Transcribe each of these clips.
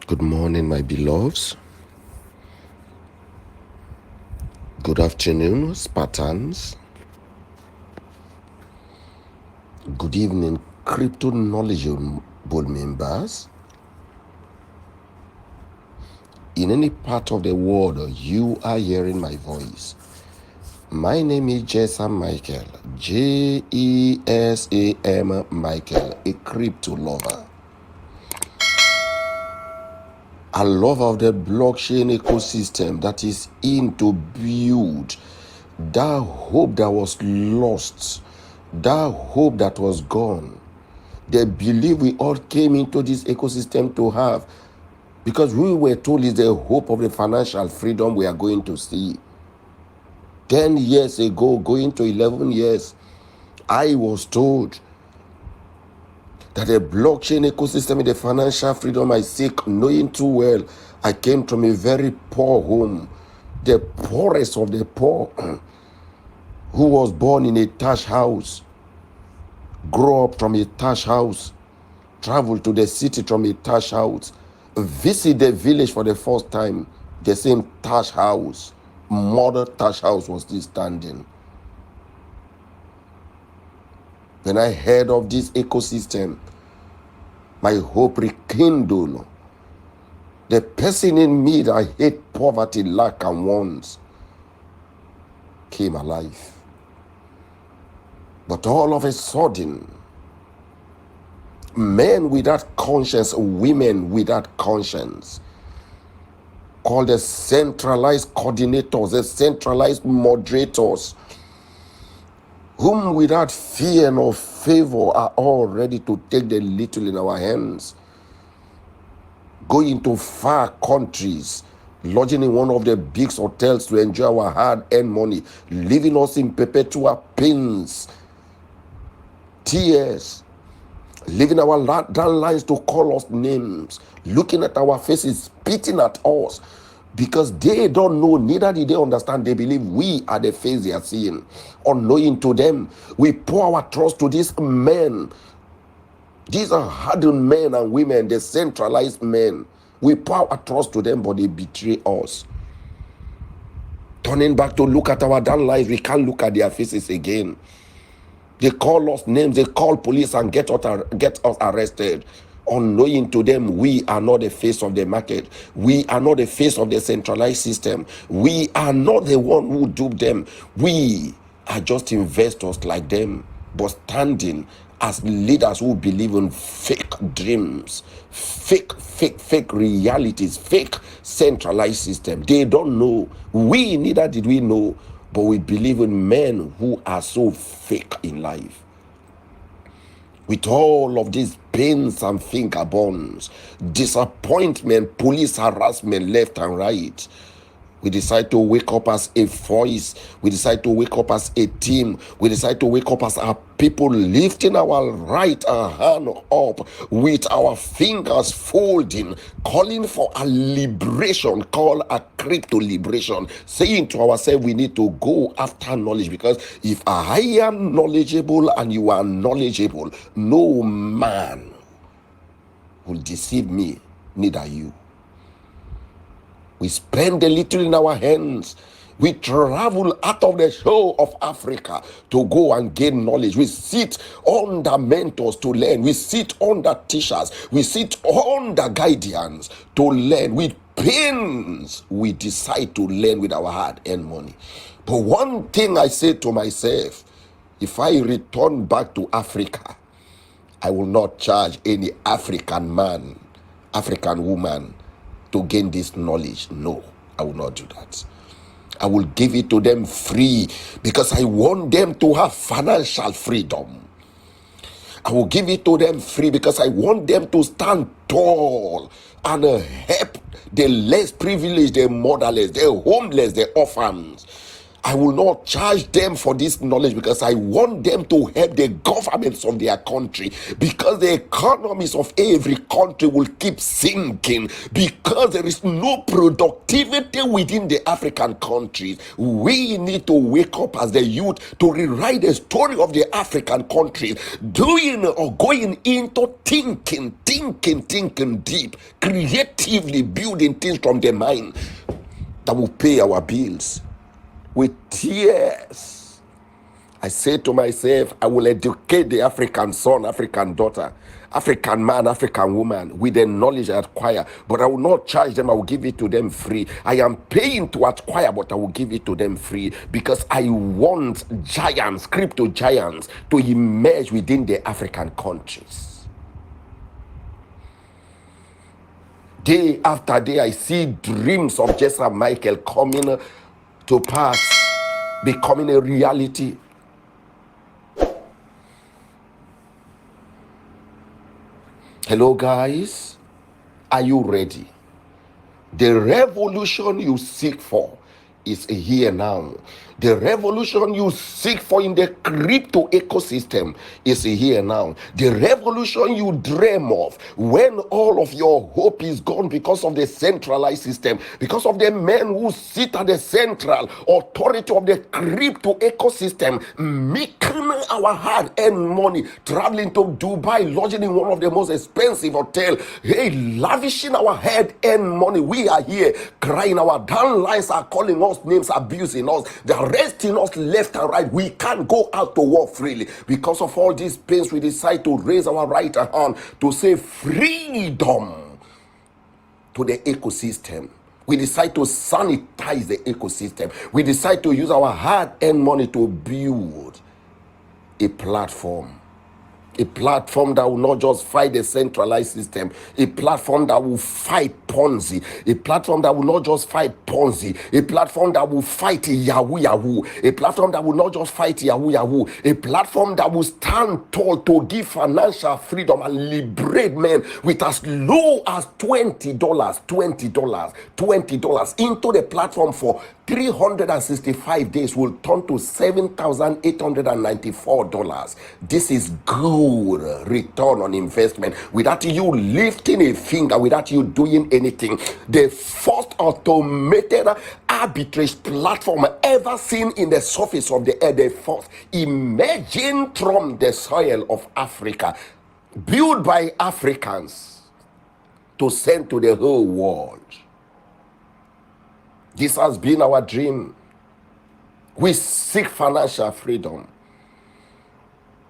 Good morning, my beloveds. Good afternoon, Spartans. Good evening, crypto knowledgeable members. In any part of the world you are hearing my voice, my name is Jesam Michael, Jesam Michael, a crypto lover. A lover of the blockchain ecosystem that is in to build that hope that was lost, that hope that was gone, the belief we all came into this ecosystem to have, because we were told is the hope of the financial freedom we are going to see. 10 years ago, going to 11 years, I was told that the blockchain ecosystem is the financial freedom I seek, knowing too well I came from a very poor home, the poorest of the poor, who was born in a thatch house, grew up from a thatch house, traveled to the city from a thatch house, visit the village for the first time, the same thatch house, mother thatch house was still standing. When I heard of this ecosystem, my hope rekindled. The person in me that hate poverty, lack, and wants came alive. But all of a sudden, men without conscience, women without conscience, called the centralized coordinators, the centralized moderators, whom without fear nor favor are all ready to take the little in our hands, go into far countries, lodging in one of the big hotels to enjoy our hard-earned money, leaving us in perpetual pains, tears, leaving our downlines to call us names, looking at our faces, spitting at us, because they don't know, neither did they understand. They believe we are the face they are seeing. Unknowing to them, we pour our trust to these men. These are hardened men and women, the centralized men. We pour our trust to them, but they betray us. Turning back to look at our downlines, we can't look at their faces again. They call us names, they call police and get us arrested. Unknowing to them, we are not the face of the market. We are not the face of the centralized system. We are not the one who duped them. We are just investors like them, but standing as leaders who believe in fake dreams, fake realities, fake centralized system. They don't know. We neither did we know, but we believe in men who are so fake in life. With all of these pains and finger burns, disappointment, police harassment left and right, we decide to wake up as a voice. We decide to wake up as a team. We decide to wake up as our people, lifting our right hand up with our fingers folding, calling for a liberation, call a crypto liberation, saying to ourselves we need to go after knowledge, because if I am knowledgeable and you are knowledgeable, no man will deceive me, neither you. We spend a little in our hands. We travel out of the show of Africa to go and gain knowledge. We sit under mentors to learn. We sit under teachers. We sit under guardians to learn. With pains, we decide to learn with our hard-earned money. But one thing I say to myself, if I return back to Africa, I will not charge any African man, African woman, to gain this knowledge. No, I will not do that. I will give it to them free, because I want them to have financial freedom. I will give it to them free because I want them to stand tall and help the less privileged, the motherless, the homeless, the orphans. I will not charge them for this knowledge because I want them to help the governments of their country, because the economies of every country will keep sinking because there is no productivity within the African countries. We need to wake up as the youth to rewrite the story of the African countries, doing or going into thinking deep, creatively building things from the mind that will pay our bills. With tears, I say to myself, I will educate the African son, African daughter, African man, African woman with the knowledge I acquire, but I will not charge them. I will give it to them free. I am paying to acquire, but I will give it to them free because I want giants, crypto giants, to emerge within the African countries. Day after day, I see dreams of Jesam Michael coming to pass, becoming a reality. Hello guys, are you ready? The revolution you seek for is here now. The revolution you seek for in the crypto ecosystem is here now. The revolution you dream of when all of your hope is gone because of the centralized system, because of the men who sit at the central authority of the crypto ecosystem, making our hard-earned money, traveling to Dubai, lodging in one of the most expensive hotels, hey, lavishing our hard-earned money. We are here crying. Our downlines are calling us names, abusing us. They're arresting us left and right. We can't go out to work freely. Because of all these pains, we decide to raise our right hand to say freedom to the ecosystem. We decide to sanitize the ecosystem. We decide to use our hard-earned money to build a platform that will not just fight the centralized system, a platform that will fight Ponzi, a platform that will not just fight Ponzi, a platform that will fight Yahoo, a platform that will not just fight Yahoo, a platform that will stand tall to give financial freedom and liberate men with as low as $20 into the platform for 365 days will turn to $7,894. This is good return on investment without you lifting a finger, without you doing anything. The first automated arbitrage platform ever seen in the surface of the earth, the first emerging from the soil of Africa, built by Africans to send to the whole world. This has been our dream. We seek financial freedom.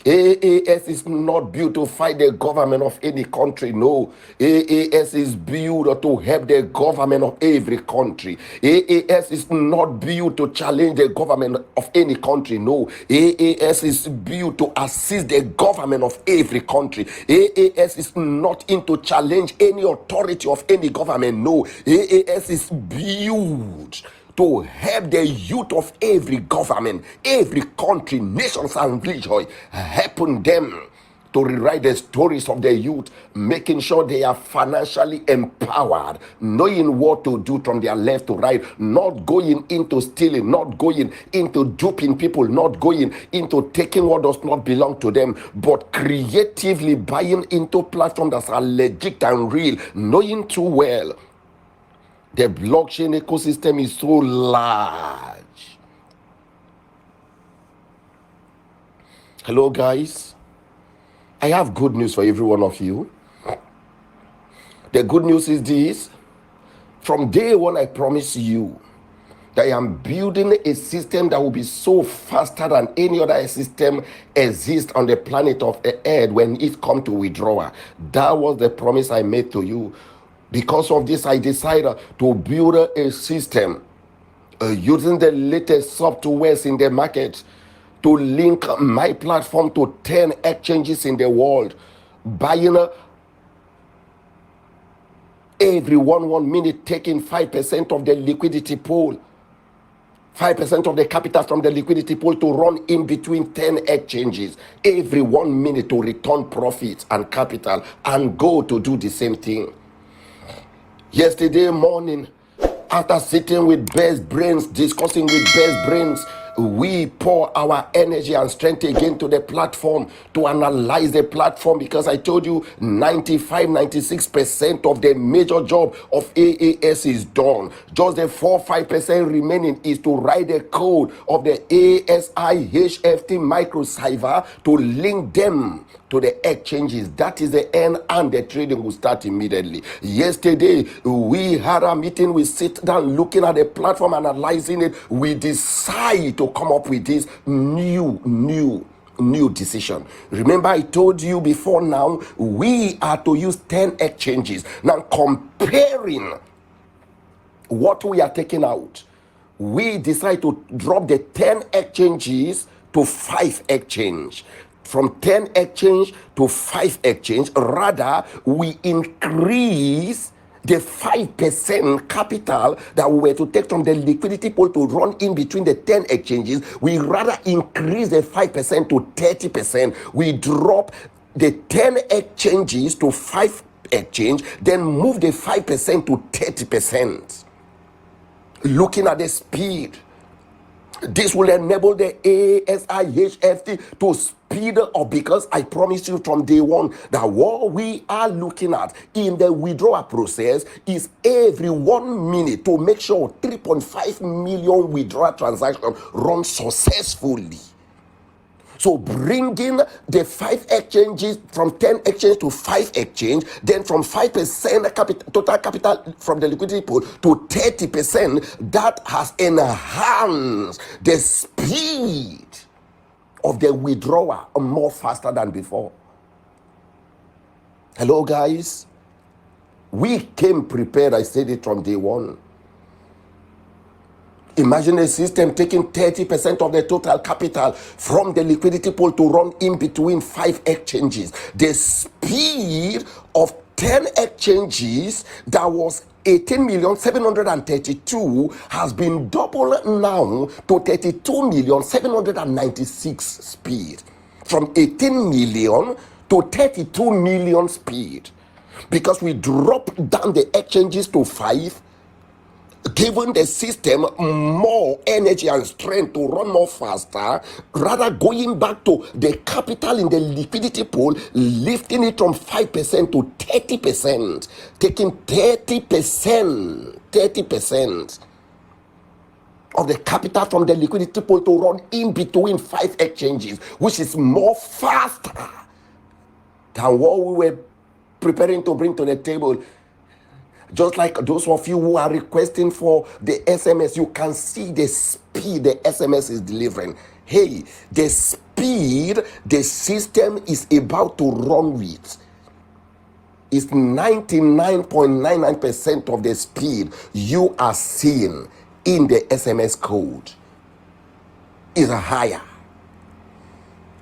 AAS is not built to fight the government of any country. No. AAS is built to help the government of every country. AAS is not built to challenge the government of any country. No. AAS is built to assist the government of every country. AAS is not into challenge any authority of any government. No. AAS is built to help the youth of every government, every country, nations and region, helping them to rewrite the stories of the youth, making sure they are financially empowered, knowing what to do from their left to right, not going into stealing, not going into duping people, not going into taking what does not belong to them, but creatively buying into platforms that are legit and real, knowing too well the blockchain ecosystem is so large. Hello guys, I have good news for every one of you. The good news is this: from day one I promise you that I am building a system that will be so faster than any other system exists on the planet of the earth when it comes to withdrawal. That was the promise I made to you. Because of this, I decided to build a system using the latest softwares in the market to link my platform to 10 exchanges in the world, buying every 1 minute, taking 5% of the liquidity pool, 5% of the capital from the liquidity pool to run in between 10 exchanges every 1 minute to return profits and capital and go to do the same thing. Yesterday morning, After sitting with best brains, discussing with best brains, we pour our energy and strength again to the platform to analyze the platform, because I told you 95-96% of the major job of AAS is done. Just the 4-5% remaining is to write the code of the ASI HFT microcipher to link them to the exchanges. That is the end, and the trading will start immediately. Yesterday, we had a meeting. We sit down looking at the platform, analyzing it. We decide to come up with this new decision. Remember, I told you before now, we are to use 10 exchanges. Now, comparing what we are taking out, we decide to drop the 10 exchanges to 5 exchange. From 10 exchange to 5 exchange, rather we increase the 5% capital that we were to take from the liquidity pool to run in between the 10 exchanges. We rather increase the 5% to 30%. We drop the 10 exchanges to 5 exchange, then move the 5% to 30%. Looking at the speed, this will enable the ASIHFT to speed up, because I promised you from day one that what we are looking at in the withdrawal process is every 1 minute to make sure 3.5 million withdrawal transactions run successfully. So bringing the 5 exchanges from 10 exchange to 5 exchange, then from 5% total capital from the liquidity pool to 30%, that has enhanced the speed of the withdrawal more faster than before. Hello guys, we came prepared. I said it from day one. Imagine a system taking 30% of the total capital from the liquidity pool to run in between 5 exchanges. The speed of 10 exchanges that was 18,732 has been doubled now to 32,796 speed. From 18 million to 32 million speed. Because we dropped down the exchanges to 5, giving the system more energy and strength to run more faster, rather going back to the capital in the liquidity pool, lifting it from 5% to 30%, taking 30% of the capital from the liquidity pool to run in between 5 exchanges, which is more faster than what we were preparing to bring to the table. Just like those of you who are requesting for the SMS, you can see the speed the SMS is delivering. Hey, the speed the system is about to run with is 99.99% of the speed you are seeing in the SMS code is higher.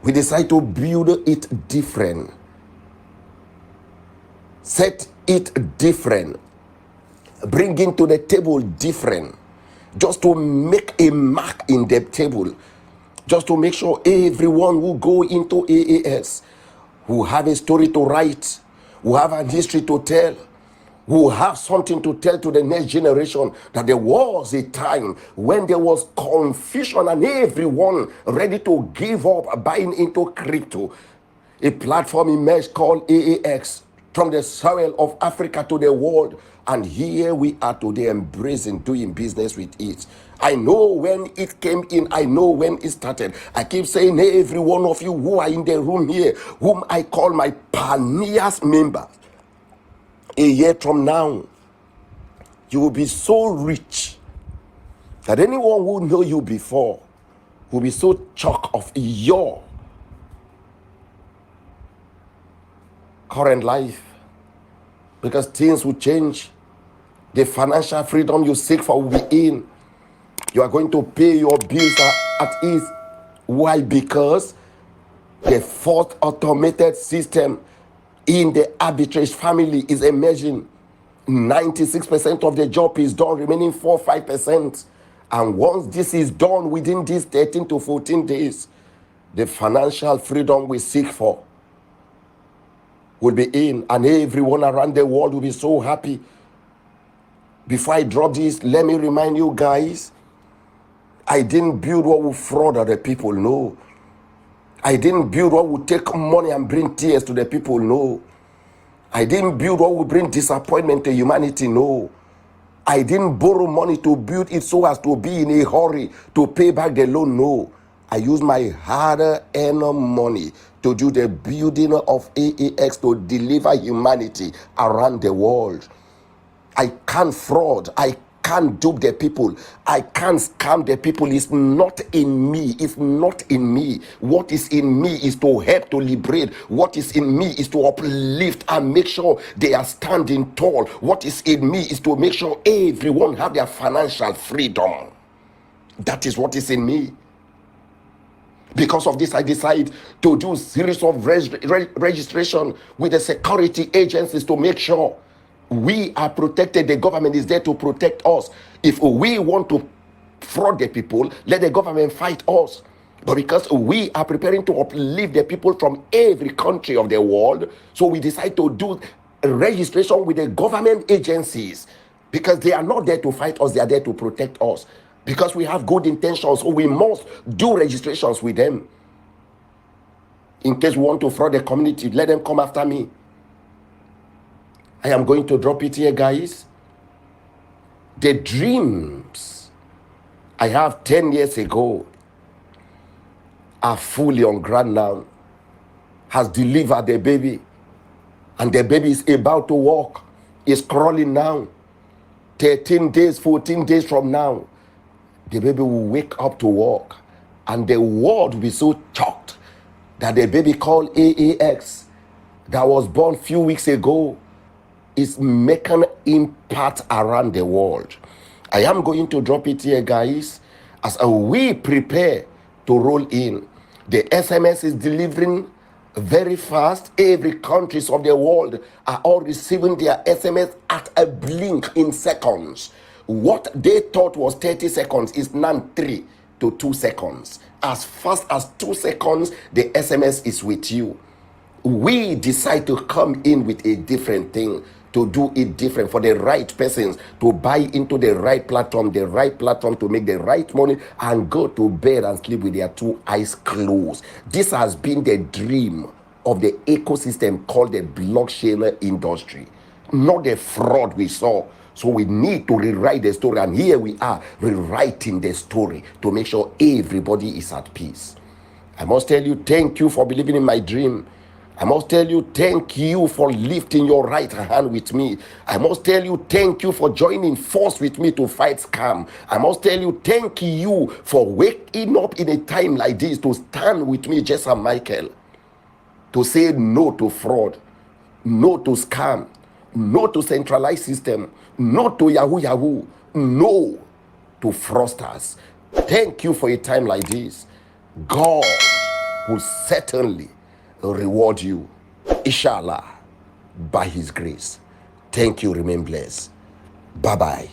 We decide to build it different. Set it different. Bring into the table different, just to make a mark in the table, just to make sure everyone who go into AAS, who have a story to write, who have a history to tell, who have something to tell to the next generation, that there was a time when there was confusion and everyone ready to give up buying into crypto. A platform emerged called AAX from the soil of Africa to the world. And here we are today, embracing doing business with it. I know when it came in. I know when it started. I keep saying, hey, every one of you who are in the room here, whom I call my pioneers members, a year from now, you will be so rich that anyone who know you before will be so shocked of your current life, because things will change. The financial freedom you seek for will be in. You are going to pay your bills at ease. Why? Because the fourth automated system in the arbitrage family is emerging. 96% of the job is done, remaining 4-5%. And once this is done within these 13 to 14 days, the financial freedom we seek for will be in, and everyone around the world will be so happy. Before I drop this, let me remind you guys, I didn't build what will fraud other people, no. I didn't build what would take money and bring tears to the people, no. I didn't build what would bring disappointment to humanity, no. I didn't borrow money to build it so as to be in a hurry to pay back the loan, no. I used my hard-earned money to do the building of AAX to deliver humanity around the world. I can't fraud. I can't dupe the people. I can't scam the people. It's not in me. It's not in me. What is in me is to help to liberate. What is in me is to uplift and make sure they are standing tall. What is in me is to make sure everyone have their financial freedom. That is what is in me. Because of this, I decide to do a series of registration with the security agencies to make sure we are protected. The government is there to protect us. If we want to fraud the people, let the government fight us. But because we are preparing to uplift the people from every country of the world, so we decide to do registration with the government agencies, because they are not there to fight us, they are there to protect us. Because we have good intentions, so we must do registrations with them. In case we want to fraud the community, let them come after me. I am going to drop it here, guys. The dreams I have 10 years ago are fully on ground now. Has delivered the baby. And the baby is about to walk. Is crawling now. 13 days, 14 days from now, the baby will wake up to walk. And the world will be so shocked that the baby called AAX that was born few weeks ago is making impact around the world. I am going to drop it here, guys, as we prepare to roll in. The SMS is delivering very fast. Every countries of the world are all receiving their SMS at a blink in seconds. What they thought was 30 seconds is now 3 to 2 seconds. As fast as 2 seconds, the SMS is with you. We decide to come in with a different thing, to do it different for the right persons, to buy into the right platform to make the right money and go to bed and sleep with their 2 eyes closed. This has been the dream of the ecosystem called the blockchain industry, not the fraud we saw. So we need to rewrite the story, and here we are rewriting the story to make sure everybody is at peace. I must tell you, thank you for believing in my dream. I must tell you, thank you for lifting your right hand with me. I must tell you, thank you for joining force with me to fight scam. I must tell you, thank you for waking up in a time like this to stand with me, Jesam Michael, to say no to fraud, no to scam, no to centralized system, no to Yahoo, no to fraudsters. Thank you for a time like this. God will certainly reward you, inshallah, by his grace. Thank you. Remain blessed. Bye-bye.